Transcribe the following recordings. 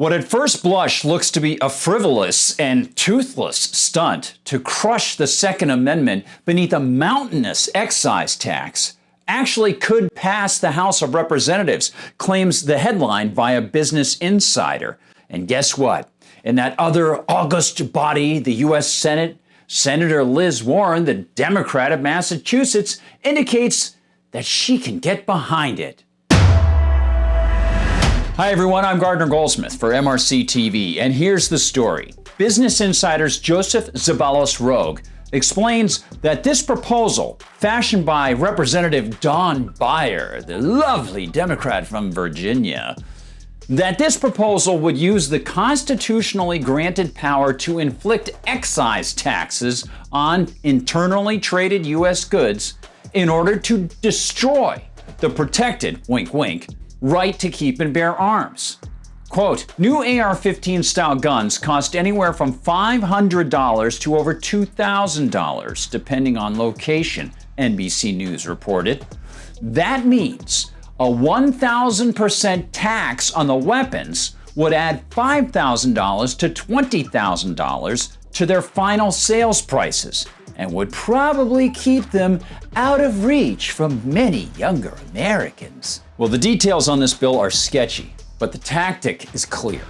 What at first blush looks to be a frivolous and toothless stunt to crush the Second Amendment beneath a mountainous excise tax actually could pass the House of Representatives, claims the headline via Business Insider. And guess what? In that other august body, the U.S. Senate, Senator Liz Warren, the Democrat of Massachusetts, indicates that she can get behind it. Hi everyone, I'm Gardner Goldsmith for MRC-TV, and here's the story. Business Insider's Joseph Zeballos-Rogue explains that this proposal, fashioned by Representative Dawn Beyer, the lovely Democrat from Virginia, that this proposal would use the constitutionally granted power to inflict excise taxes on internally traded U.S. goods in order to destroy the protected, wink wink, right to keep and bear arms. Quote, new AR-15 style guns cost anywhere from $500 to over $2,000, depending on location, NBC News reported. That means a 1,000% tax on the weapons would add $5,000 to $20,000 to their final sales prices and would probably keep them out of reach from many younger Americans. Well, the details on this bill are sketchy, but the tactic is clear.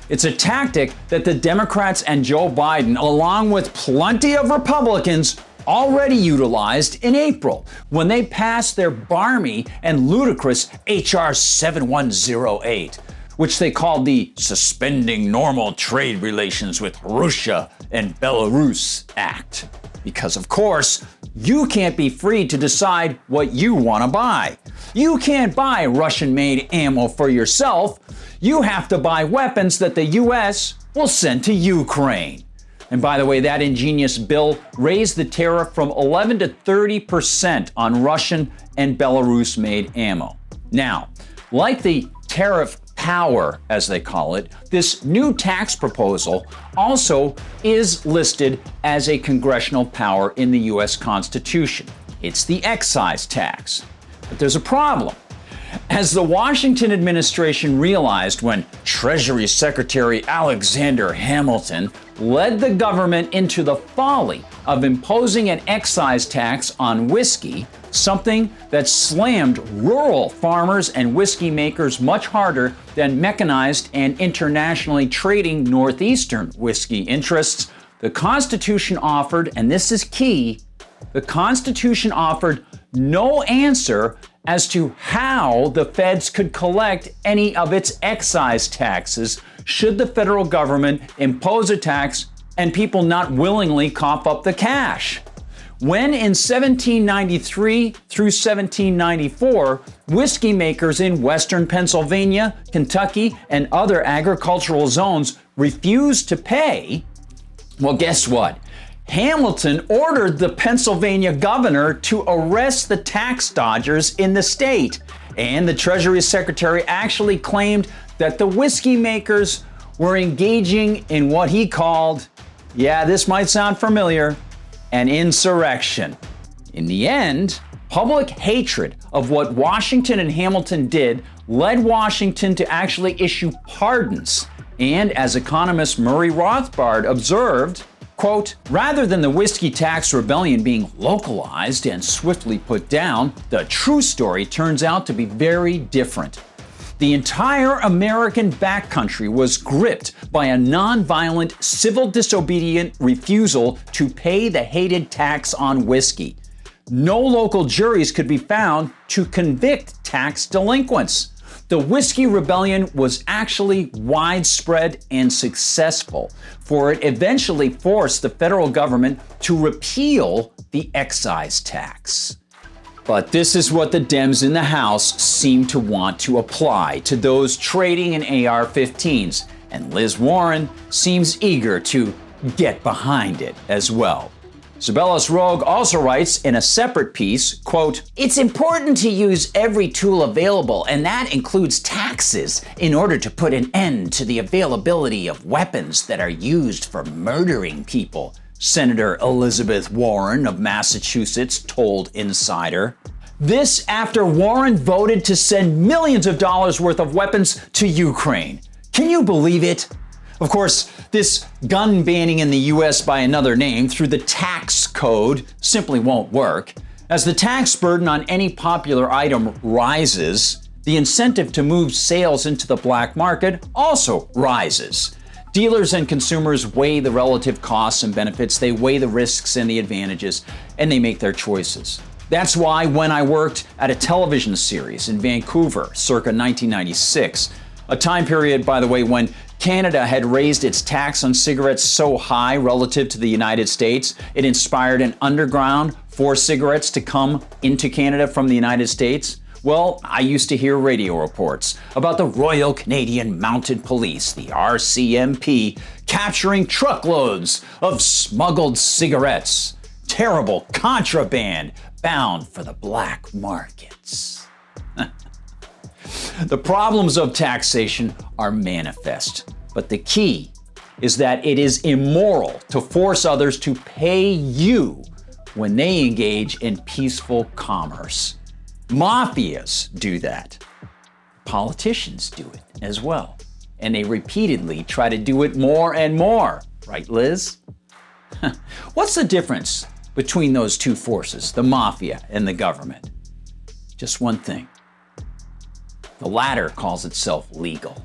It's a tactic that the Democrats and Joe Biden, along with plenty of Republicans, already utilized in April when they passed their barmy and ludicrous H.R. 7108, which they called the Suspending Normal Trade Relations with Russia and Belarus Act. Because, of course, you can't be free to decide what you want to buy. You can't buy Russian-made ammo for yourself. You have to buy weapons that the U.S. will send to Ukraine. And by the way, that ingenious bill raised the tariff from 11 to 30% on Russian and Belarus-made ammo. Now, like the tariff power, as they call it, this new tax proposal also is listed as a congressional power in the U.S. Constitution. It's the excise tax. But there's a problem. As the Washington administration realized when Treasury Secretary Alexander Hamilton led the government into the folly of imposing an excise tax on whiskey, something that slammed rural farmers and whiskey makers much harder than mechanized and internationally trading northeastern whiskey interests, the Constitution offered, and this is key, the Constitution offered no answer as to how the feds could collect any of its excise taxes should the federal government impose a tax and people not willingly cough up the cash. When in 1793 through 1794, whiskey makers in western Pennsylvania, Kentucky, and other agricultural zones refused to pay, well, guess what? Hamilton ordered the Pennsylvania governor to arrest the tax dodgers in the state. And the Treasury Secretary actually claimed that the whiskey makers were engaging in what he called, yeah, this might sound familiar, an insurrection. In the end, public hatred of what Washington and Hamilton did led Washington to actually issue pardons. And as economist Murray Rothbard observed, quote, rather than the whiskey tax rebellion being localized and swiftly put down, the true story turns out to be very different. The entire American backcountry was gripped by a nonviolent, civil disobedient refusal to pay the hated tax on whiskey. No local juries could be found to convict tax delinquents. The Whiskey Rebellion was actually widespread and successful, for it eventually forced the federal government to repeal the excise tax. But this is what the Dems in the House seem to want to apply to those trading in AR-15s, and Liz Warren seems eager to get behind it as well. Zeballos-Rogue also writes in a separate piece, quote, it's important to use every tool available, and that includes taxes, in order to put an end to the availability of weapons that are used for murdering people, Senator Elizabeth Warren of Massachusetts told Insider. This after Warren voted to send millions of dollars worth of weapons to Ukraine. Can you believe it? Of course, this gun banning in the US by another name through the tax code simply won't work. As the tax burden on any popular item rises, the incentive to move sales into the black market also rises. Dealers and consumers weigh the relative costs and benefits, they weigh the risks and the advantages, and they make their choices. That's why when I worked at a television series in Vancouver circa 1996, a time period, by the way, when Canada had raised its tax on cigarettes so high relative to the United States, it inspired an underground for cigarettes to come into Canada from the United States. Well, I used to hear radio reports about the Royal Canadian Mounted Police, the RCMP, capturing truckloads of smuggled cigarettes. Terrible contraband bound for the black markets. The problems of taxation are manifest, but the key is that it is immoral to force others to pay you when they engage in peaceful commerce. Mafias do that. Politicians do it as well, and they repeatedly try to do it more and more. Right, Liz? What's the difference between those two forces, the mafia and the government? Just one thing. The latter calls itself legal.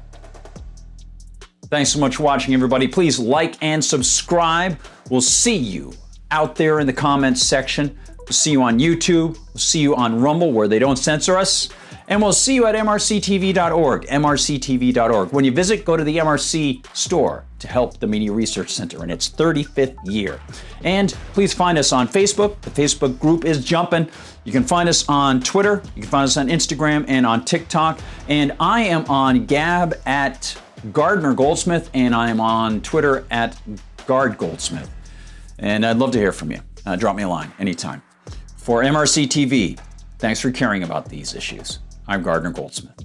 Thanks so much for watching, everybody. Please like and subscribe. We'll see you out there in the comments section. We'll see you on YouTube. We'll see you on Rumble, where they don't censor us. And we'll see you at MRCTV.org, MRCTV.org. When you visit, go to the MRC Store to help the Media Research Center in its 35th year. And please find us on Facebook. The Facebook group is jumping. You can find us on Twitter. You can find us on Instagram and on TikTok. And I am on Gab at Gardner Goldsmith, and I am on Twitter at Gard Goldsmith. And I'd love to hear from you. Drop me a line anytime. For MRC TV, thanks for caring about these issues. I'm Gardner Goldsmith.